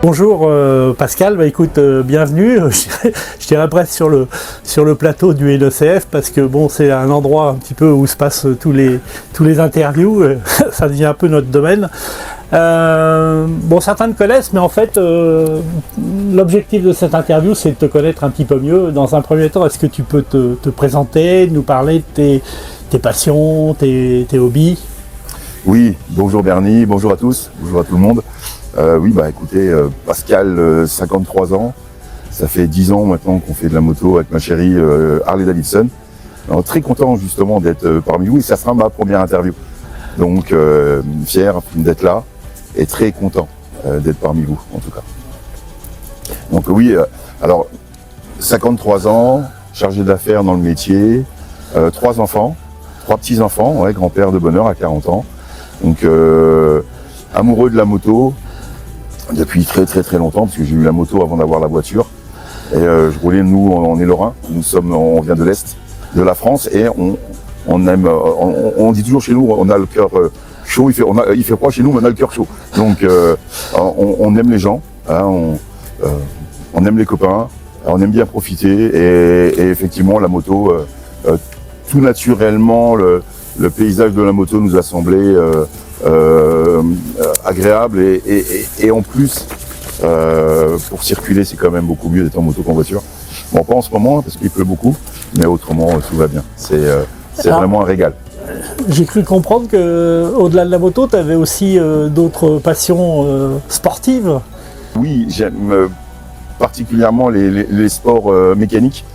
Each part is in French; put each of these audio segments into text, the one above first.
Bonjour Pascal, écoute, bienvenue. Je dirais presque sur le plateau du LECF parce que bon, c'est un endroit un petit peu où se passent tous les interviews. Ça devient un peu notre domaine. Bon, certains te connaissent, mais en fait, l'objectif de cette interview, c'est de te connaître un petit peu mieux. Dans un premier temps, est-ce que tu peux te présenter, nous parler de tes passions, tes hobbies? Oui, bonjour Bernie, bonjour à tous, bonjour à tout le monde. Oui, écoutez, Pascal, 53 ans, ça fait 10 ans maintenant qu'on fait de la moto avec ma chérie Harley Davidson. Alors, très content justement d'être parmi vous et ça sera ma première interview. Donc fier d'être là et très content d'être parmi vous en tout cas. Donc oui, alors 53 ans, chargé d'affaires dans le métier, 3 enfants, 3 petits-enfants, ouais, grand-père de bonheur à 40 ans. Donc amoureux de la moto depuis très longtemps parce que j'ai eu la moto avant d'avoir la voiture et je roulais, nous on est lorrains, on vient de l'Est de la France et on aime, on dit toujours chez nous on a le cœur chaud, il fait froid chez nous mais on a le cœur chaud, donc on aime les gens, hein, on aime les copains, on aime bien profiter et effectivement la moto, tout naturellement le paysage de la moto nous a semblé agréable et en plus pour circuler c'est quand même beaucoup mieux d'être en moto qu'en voiture. Bon, pas en ce moment parce qu'il pleut beaucoup, mais autrement tout va bien. C'est vraiment un régal. J'ai cru comprendre que au-delà de la moto, tu avais aussi d'autres passions sportives. Oui, j'aime particulièrement les sports mécaniques,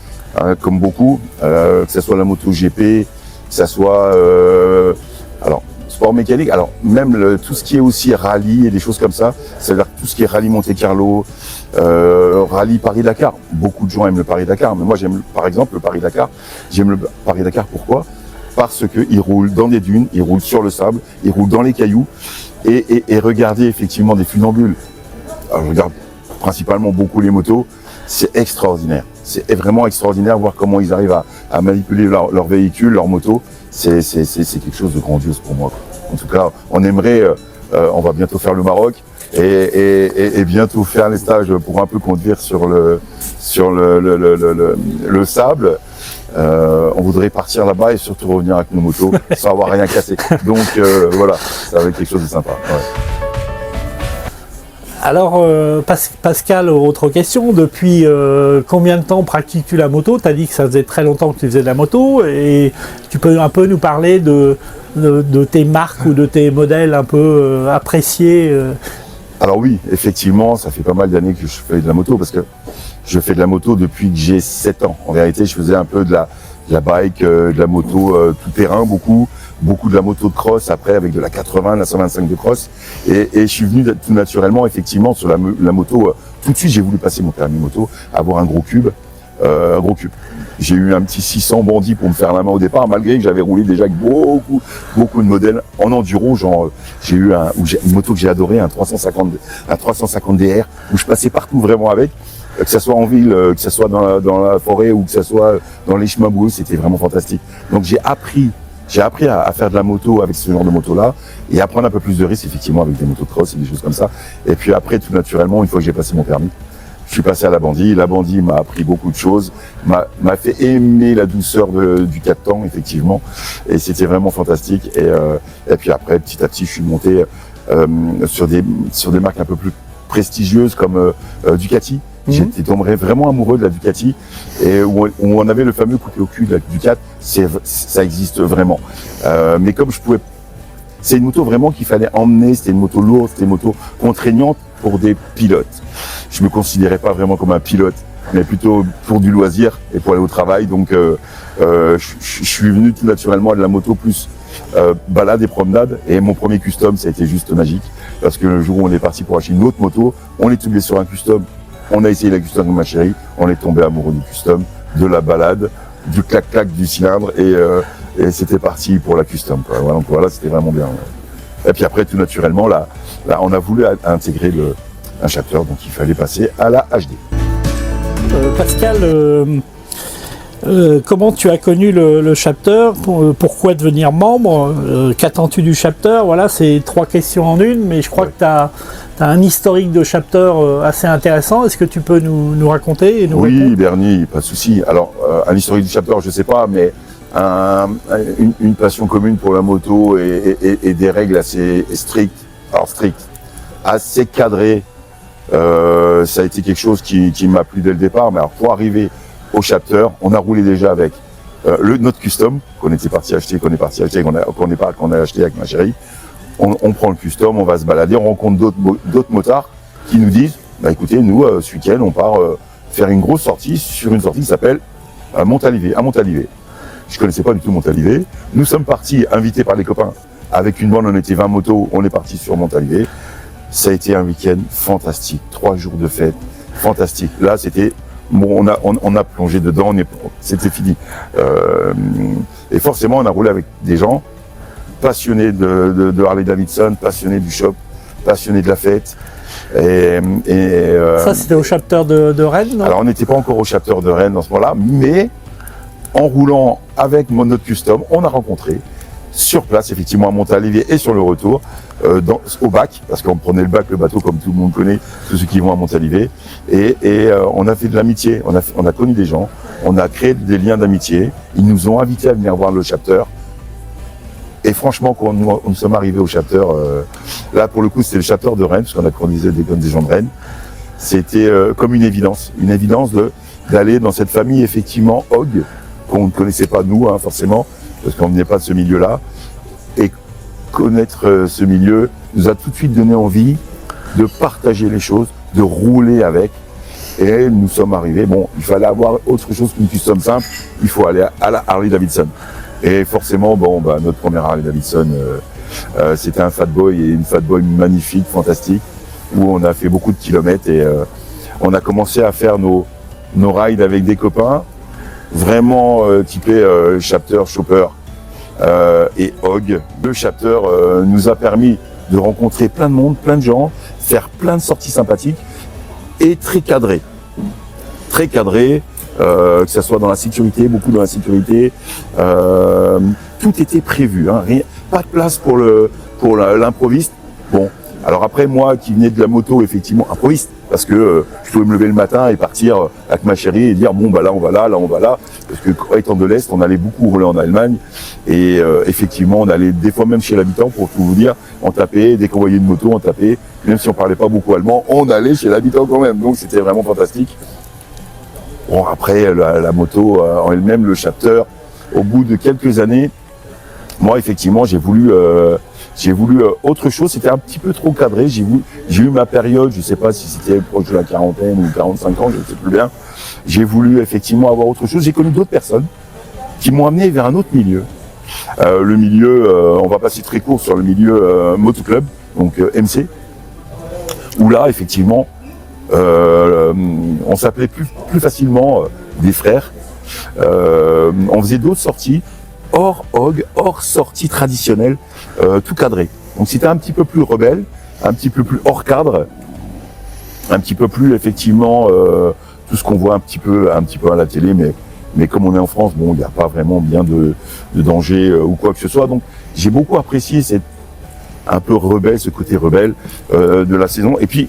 hein, comme beaucoup, que ce soit la moto GP, que ce soit alors sport mécanique, alors même tout ce qui est aussi rallye et des choses comme ça, c'est-à-dire tout ce qui est rallye Monte-Carlo, rallye Paris-Dakar. Beaucoup de gens aiment le Paris-Dakar, mais moi j'aime par exemple le Paris-Dakar. J'aime le Paris-Dakar pourquoi? Parce qu'il roule dans des dunes, il roule sur le sable, il roule dans les cailloux et regardez effectivement des funambules. Alors, je regarde principalement beaucoup les motos, c'est extraordinaire. C'est vraiment extraordinaire voir comment ils arrivent à manipuler leur véhicule, leur moto. C'est quelque chose de grandiose pour moi. En tout cas, on aimerait, on va bientôt faire le Maroc et bientôt faire les stages pour un peu conduire sur le sable. On voudrait partir là-bas et surtout revenir avec nos motos sans avoir rien cassé. Donc voilà, ça va être quelque chose de sympa. Ouais. Alors Pascal, autre question, depuis combien de temps pratiques-tu la moto? Tu as dit que ça faisait très longtemps que tu faisais de la moto et tu peux un peu nous parler de tes marques ou de tes modèles un peu appréciés Alors oui, effectivement, ça fait pas mal d'années que je fais de la moto parce que je fais de la moto depuis que j'ai 7 ans. En vérité, je faisais un peu de la bike, de la moto tout terrain, beaucoup de la moto de cross, après avec de la 80, la 125 de cross. Et je suis venu tout naturellement, effectivement, sur la moto. Tout de suite, j'ai voulu passer mon permis moto, avoir un gros cube. J'ai eu un petit 600 bandit pour me faire la main au départ, malgré que j'avais roulé déjà avec beaucoup de modèles en enduro. Genre, j'ai eu une moto que j'ai adorée, un 350 DR, où je passais partout vraiment avec. Que ça soit en ville, que ça soit dans la forêt ou que ça soit dans les chemins boueux, c'était vraiment fantastique. Donc j'ai appris à faire de la moto avec ce genre de moto-là et à prendre un peu plus de risques, effectivement, avec des motos de cross et des choses comme ça. Et puis après, tout naturellement, une fois que j'ai passé mon permis, je suis passé à la Bandit. La Bandit m'a appris beaucoup de choses, m'a fait aimer la douceur du 4 temps, effectivement. Et c'était vraiment fantastique. Et puis après, petit à petit, je suis monté sur des marques un peu plus prestigieuses comme Ducati. J'étais tombé vraiment amoureux de la Ducati et où on avait le fameux couteau au cul de la Ducati, ça existe vraiment. Mais comme c'est une moto vraiment qu'il fallait emmener, c'était une moto lourde, c'était une moto contraignante pour des pilotes. Je me considérais pas vraiment comme un pilote, mais plutôt pour du loisir et pour aller au travail. Donc je suis venu tout naturellement à de la moto plus balade et promenade. Et mon premier custom, ça a été juste magique parce que le jour où on est parti pour acheter une autre moto, on est tombé sur un custom. On a essayé la custom de ma chérie, on est tombé amoureux du custom, de la balade, du clac-clac du cylindre et c'était parti pour la custom. Quoi. Voilà, donc voilà, c'était vraiment bien. Et puis après, tout naturellement, là on a voulu intégrer un chapter, donc il fallait passer à la HD. Pascal, comment tu as connu le chapter? Pourquoi devenir membre? Qu'attends-tu du chapter? Voilà, c'est 3 questions en une, mais je crois que tu as as un historique de chapter assez intéressant. Est-ce que tu peux nous raconter et nous répondre? Bernie, pas de souci. Alors, un historique du chapter, je sais pas, mais une passion commune pour la moto et des règles assez strictes, assez cadrées. Ça a été quelque chose qui m'a plu dès le départ. Mais alors, pour arriver au chapter, on a roulé déjà avec notre custom qu'on est parti acheter avec ma chérie. On prend le custom, on va se balader, on rencontre d'autres motards qui nous disent, bah écoutez, nous ce week-end on part faire une grosse sortie sur une sortie qui s'appelle Montalivet, à Montalivet. Je connaissais pas du tout Montalivet. Nous sommes partis, invités par les copains, avec une bande, on était 20 motos, on est parti sur Montalivet. Ça a été un week-end fantastique, 3 jours de fête, fantastique. Là c'était bon, on a plongé dedans, c'était fini. Et forcément on a roulé avec des gens passionnés de Harley Davidson, passionnés du shop, passionnés de la fête. Ça, c'était au chapter de Rennes, non? Alors, on n'était pas encore au chapter de Rennes dans ce moment-là, mais en roulant avec notre custom, on a rencontré sur place, effectivement, à Montalivet et sur le retour, au bac, parce qu'on prenait le bac, le bateau, comme tout le monde connaît, tous ceux qui vont à Montalivet. Et on a fait de l'amitié, on a connu des gens, on a créé des liens d'amitié. Ils nous ont invités à venir voir le chapter. Et franchement, quand nous sommes arrivés au chapter, là pour le coup c'était le chapter de Rennes, parce qu'on a connu des gens de Rennes, c'était comme une évidence d'aller dans cette famille effectivement Hog, qu'on ne connaissait pas nous forcément, parce qu'on venait pas de ce milieu-là, et connaître ce milieu nous a tout de suite donné envie de partager les choses, de rouler avec, et nous sommes arrivés, bon, il fallait avoir autre chose qu'une custom simple, il faut aller à la Harley Davidson. Et forcément, notre première Harley Davidson, c'était un Fat Boy et une Fat Boy magnifique, fantastique, où on a fait beaucoup de kilomètres et on a commencé à faire nos rides avec des copains, vraiment typés chapter, chopper et hog. Le chapter nous a permis de rencontrer plein de monde, plein de gens, faire plein de sorties sympathiques et très cadrées. Très cadrées. Que ce soit dans la sécurité, beaucoup dans la sécurité, tout était prévu, pas de place pour l'improviste. Bon, alors après moi qui venais de la moto, effectivement improviste, parce que je pouvais me lever le matin et partir avec ma chérie et dire bon là on va là, parce que étant de l'Est, on allait beaucoup rouler en Allemagne et effectivement on allait des fois même chez l'habitant, pour tout vous dire, on tapait, dès qu'on voyait une moto on tapait, même si on parlait pas beaucoup allemand, on allait chez l'habitant quand même, donc c'était vraiment fantastique. Bon, après, la moto en elle-même, le chapter, au bout de quelques années, moi, effectivement, j'ai voulu autre chose. C'était un petit peu trop cadré. J'ai eu ma période, je sais pas si c'était proche de la quarantaine ou 45 ans, je ne sais plus bien. J'ai voulu effectivement avoir autre chose. J'ai connu d'autres personnes qui m'ont amené vers un autre milieu. Le milieu, on va passer très court sur le milieu motoclub, donc MC, où là, effectivement, on s'appelait plus facilement des frères. On faisait d'autres sorties hors hog, hors sorties traditionnelles, tout cadré. Donc c'était un petit peu plus rebelle, un petit peu plus hors cadre, un petit peu plus effectivement tout ce qu'on voit un petit peu à la télé, mais comme on est en France, bon, il n'y a pas vraiment bien de danger ou quoi que ce soit. Donc j'ai beaucoup apprécié cette un peu rebelle, ce côté rebelle de la saison. Et puis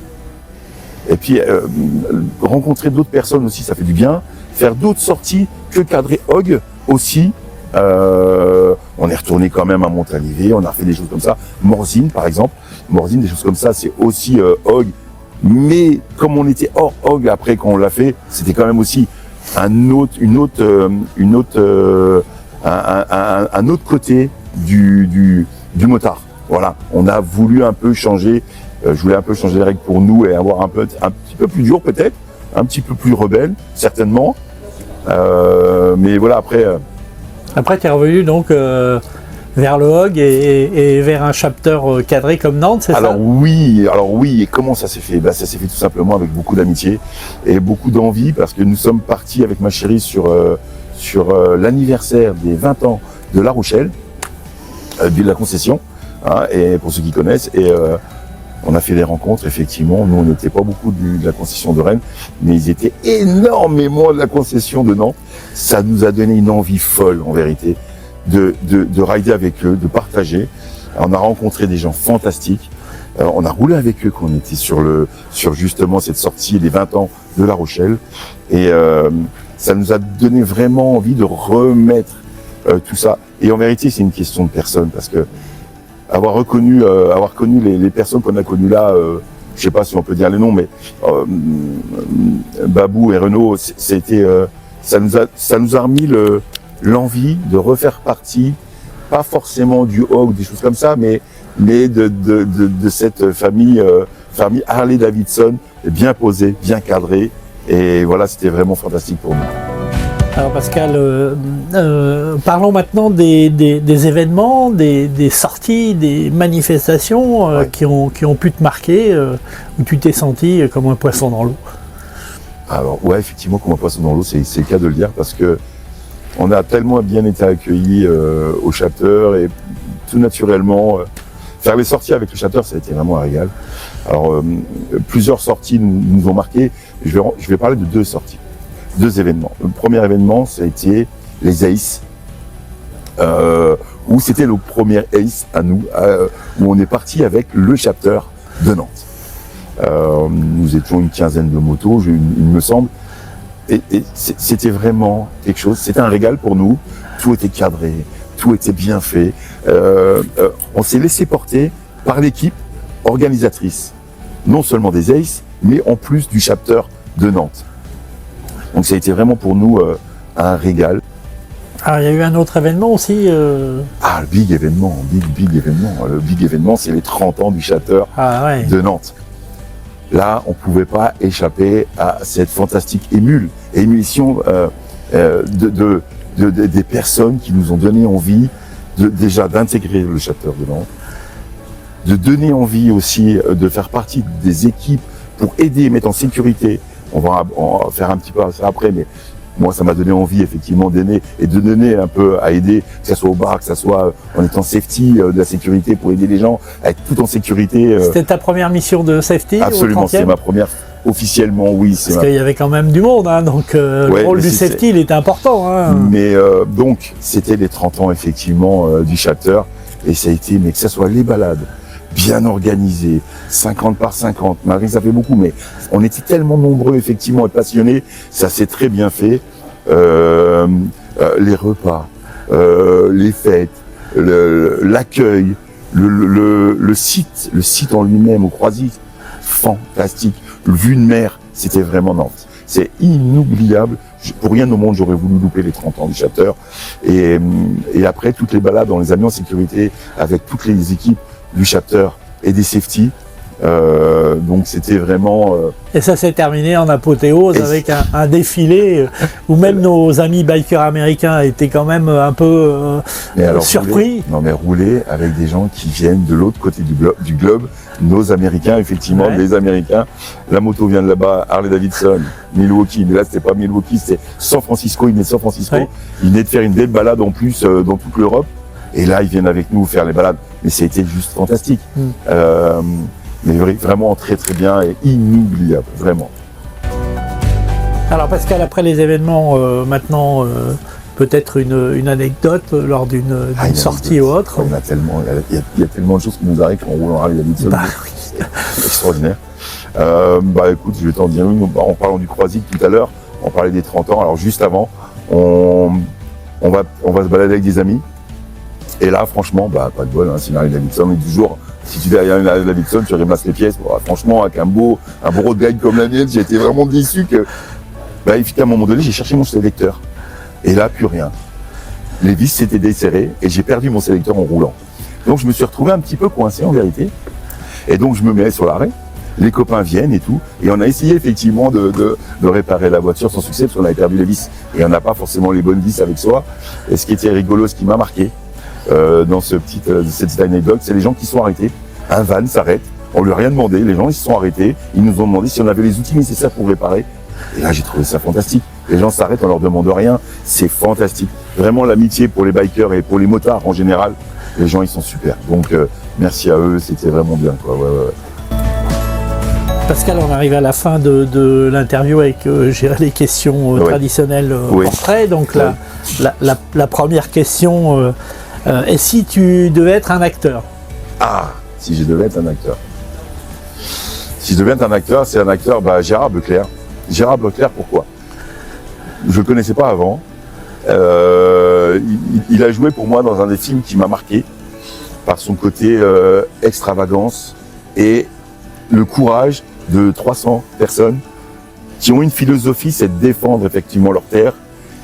rencontrer d'autres personnes aussi, ça fait du bien. Faire d'autres sorties que cadrer hog aussi. On est retourné quand même à Montalivet, on a fait des choses comme ça. Morzine par exemple, des choses comme ça, c'est aussi hog. Mais comme on était hors hog après quand on l'a fait, c'était quand même aussi un autre côté du motard. Voilà, on a voulu un peu changer. Je voulais un peu changer les règles pour nous et avoir un petit peu plus dur peut-être, un petit peu plus rebelle certainement. Mais voilà, après. Après, tu es revenu donc vers le hog et vers un chapter cadré comme Nantes, c'est ça? Alors oui. Et comment ça s'est fait? Ça s'est fait tout simplement avec beaucoup d'amitié et beaucoup d'envie, parce que nous sommes partis avec ma chérie sur l'anniversaire des 20 ans de La Rochelle, de la concession. Et pour ceux qui connaissent, on a fait des rencontres, effectivement. Nous, on n'était pas beaucoup de la concession de Rennes, mais ils étaient énormément de la concession de Nantes. Ça nous a donné une envie folle, en vérité, de rider avec eux, de partager. On a rencontré des gens fantastiques. On a roulé avec eux quand on était sur justement cette sortie des 20 ans de La Rochelle. Et ça nous a donné vraiment envie de remettre tout ça. Et en vérité, c'est une question de personne, parce que avoir connu les personnes qu'on a connues là, je sais pas si on peut dire les noms, mais Babou et Renaud, ça nous a remis l'envie de refaire partie, pas forcément du Hog, des choses comme ça, mais de cette famille Harley-Davidson, bien posée, bien cadrée. Et voilà, c'était vraiment fantastique pour nous. Alors Pascal, parlons maintenant des événements, des sorties, des manifestations qui ont pu te marquer, où tu t'es senti comme un poisson dans l'eau. Alors ouais, effectivement, comme un poisson dans l'eau, c'est le cas de le dire, parce que on a tellement bien été accueillis au chapter, et tout naturellement, faire les sorties avec le chapter, ça a été vraiment un régal. Alors plusieurs sorties nous ont marqués. Je vais parler de 2 sorties. 2 événements. Le premier événement, ça a été les Ace, où c'était le premier Ace à nous, où on est parti avec le chapter de Nantes. Nous étions une quinzaine de motos, il me semble, et c'était vraiment quelque chose, c'était un régal pour nous, tout était cadré, tout était bien fait, on s'est laissé porter par l'équipe organisatrice, non seulement des Ace, mais en plus du chapter de Nantes. Donc ça a été vraiment pour nous un régal. Alors il y a eu un autre événement aussi. Ah, le big événement. Le big événement, c'est les 30 ans du chapter de Nantes. Là, on ne pouvait pas échapper à cette fantastique émulsion des personnes qui nous ont donné envie déjà d'intégrer le chapter de Nantes, de donner envie aussi de faire partie des équipes pour aider et mettre en sécurité. On va faire un petit peu ça après, mais moi, ça m'a donné envie, effectivement, d'aider et de donner un peu à aider, que ce soit au bar, que ce soit en étant safety de la sécurité pour aider les gens à être tout en sécurité. C'était ta première mission de safety? Absolument, c'est ma première, officiellement, oui. Parce qu'il y avait quand même du monde, hein, donc le rôle du safety, il était important. Hein. Mais donc, c'était les 30 ans, effectivement, du chapter, et ça a été, mais que ce soit les balades, bien organisé, 50 par 50, malgré que ça fait beaucoup, mais on était tellement nombreux, effectivement, et passionnés, ça s'est très bien fait. Les repas, les fêtes, l'accueil, le site en lui-même, au Croisic, fantastique. Vue de mer, c'était vraiment Nantes. C'est inoubliable. Pour rien au monde, j'aurais voulu louper les 30 ans du chapter. Et après, toutes les balades, on les a mis en sécurité avec toutes les équipes du chapter et des safety. Donc c'était vraiment... Et ça s'est terminé en apothéose avec un défilé où même nos amis bikers américains étaient quand même un peu surpris. Rouler avec des gens qui viennent de l'autre côté du globe, nos Américains, effectivement, les Américains. La moto vient de là-bas, Harley-Davidson, Milwaukee, mais là c'était pas Milwaukee, c'était San Francisco, ils venaient de San Francisco. Ouais. Ils venaient de faire une belle balade en plus dans toute l'Europe. Et là, ils viennent avec nous faire les balades. Mais ça a été juste fantastique. Mais vraiment très très bien et inoubliable, vraiment. Alors Pascal, après les événements, maintenant, peut-être une anecdote lors d'une sortie ou autre. Il y a tellement de choses qui nous arrivent quand on roule en Harley-Davidson. C'est extraordinaire. Écoute, je vais t'en dire une. En parlant du Croisic tout à l'heure, on parlait des 30 ans. Alors juste avant, on va se balader avec des amis. Et là, franchement, pas de bol, c'est une Harley-Davidson, mais toujours, si tu es derrière une Harley-Davidson, tu ramasses les pièces. Franchement, avec un beau road guide comme la mienne, j'ai été vraiment déçu que, à un moment donné, j'ai cherché mon sélecteur. Et là, plus rien. Les vis s'étaient desserrées et j'ai perdu mon sélecteur en roulant. Donc, je me suis retrouvé un petit peu coincé, en vérité. Et donc, je me mets sur l'arrêt. Les copains viennent et tout. Et on a essayé, effectivement, de réparer la voiture sans succès, parce qu'on avait perdu les vis. Et on n'a pas forcément les bonnes vis avec soi. Et ce qui était rigolo, ce qui m'a marqué, dans cette petite anecdote, c'est les gens qui sont arrêtés. Un van s'arrête, on lui a rien demandé, les gens ils se sont arrêtés, ils nous ont demandé si on avait les outils nécessaires pour réparer. Et là j'ai trouvé ça fantastique. Les gens s'arrêtent, on leur demande rien, c'est fantastique. Vraiment l'amitié pour les bikers et pour les motards en général, les gens ils sont super. Donc merci à eux, c'était vraiment bien, quoi. Ouais. Pascal, on arrive à la fin de l'interview avec les questions traditionnelles portrait. Donc la première question. Et si tu devais être un acteur? Ah, si je devais être un acteur. Si je deviens un acteur, c'est un acteur, Gérard Beuclair. Gérard Beuclair, pourquoi? Je le connaissais pas avant. Il a joué pour moi dans un des films qui m'a marqué par son côté extravagance et le courage de 300 personnes qui ont une philosophie, c'est de défendre effectivement leur terre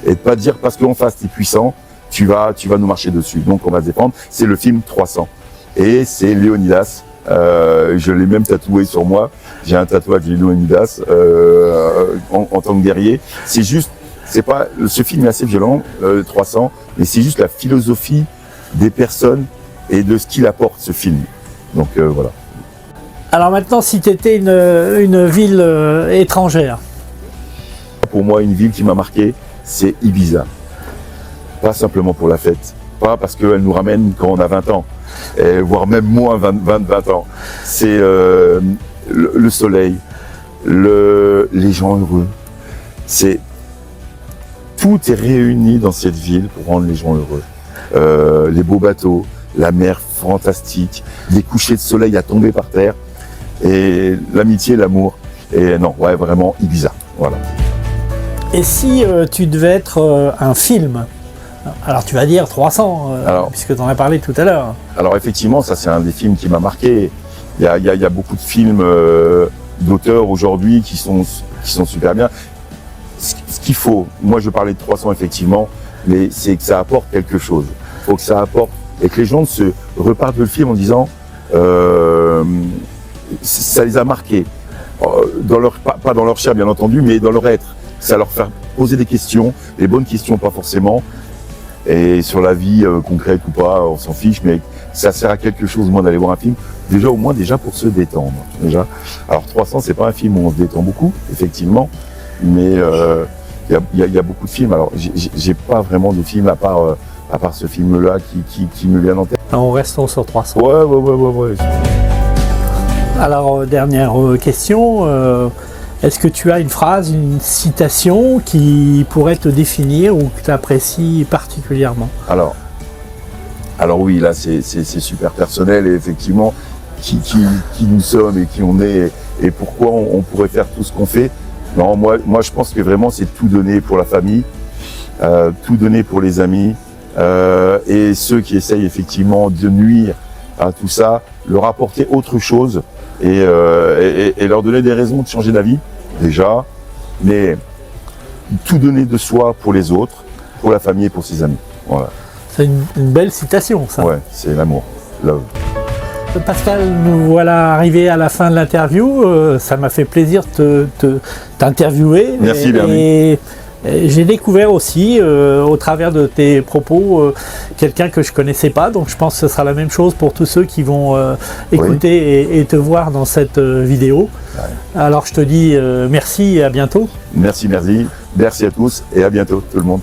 et de pas dire parce qu'en face t'es puissant, tu vas nous marcher dessus. Donc on va se défendre. C'est le film 300 et c'est Léonidas. Je l'ai même tatoué sur moi. J'ai un tatouage de Léonidas en tant que guerrier. C'est juste, ce film est assez violent, 300, mais c'est juste la philosophie des personnes et de ce qu'il apporte ce film. Donc voilà. Alors maintenant, si tu étais une ville étrangère. Pour moi, une ville qui m'a marqué, c'est Ibiza. Pas simplement pour la fête, pas parce qu'elle nous ramène quand on a 20 ans, voire même moins 20 ans. C'est le soleil, les gens heureux. Tout est réuni dans cette ville pour rendre les gens heureux. Les beaux bateaux, la mer fantastique, des couchers de soleil à tomber par terre, et l'amitié, l'amour. Et non, ouais, vraiment Ibiza. Voilà. Et si tu devais être un film, alors tu vas dire 300, puisque tu en as parlé tout à l'heure. Alors effectivement, ça c'est un des films qui m'a marqué. Il y a beaucoup de films d'auteurs aujourd'hui qui sont super bien. Ce qu'il faut, moi je parlais de 300 effectivement, mais c'est que ça apporte quelque chose. Il faut que ça apporte et que les gens se repartent de le film en disant ça les a marqués, pas dans leur chair bien entendu, mais dans leur être. Ça leur fait poser des questions, des bonnes questions pas forcément, et sur la vie concrète ou pas, on s'en fiche, mais ça sert à quelque chose moins d'aller voir un film, au moins pour se détendre. Déjà. Alors 300, c'est pas un film où on se détend beaucoup, effectivement, mais il y a beaucoup de films. Alors j'ai pas vraiment de films à part ce film-là qui me vient en tête. Alors, restons sur 300. Ouais. Alors dernière question. Est-ce que tu as une phrase, une citation qui pourrait te définir ou que tu apprécies particulièrement? Alors oui, là c'est super personnel et effectivement qui nous sommes et qui on est et pourquoi on pourrait faire tout ce qu'on fait. Non, moi je pense que vraiment c'est tout donner pour la famille, tout donner pour les amis et ceux qui essayent effectivement de nuire à tout ça, leur apporter autre chose et leur donner des raisons de changer d'avis. Déjà, mais tout donner de soi pour les autres, pour la famille et pour ses amis. Voilà. C'est une belle citation, ça. Ouais, c'est l'amour, love. Pascal, nous voilà arrivés à la fin de l'interview. Ça m'a fait plaisir de t'interviewer. Merci, Bernie. Et j'ai découvert aussi, au travers de tes propos, quelqu'un que je ne connaissais pas. Donc je pense que ce sera la même chose pour tous ceux qui vont écouter et te voir dans cette vidéo. Ouais. Alors je te dis merci et à bientôt. Merci à tous et à bientôt tout le monde.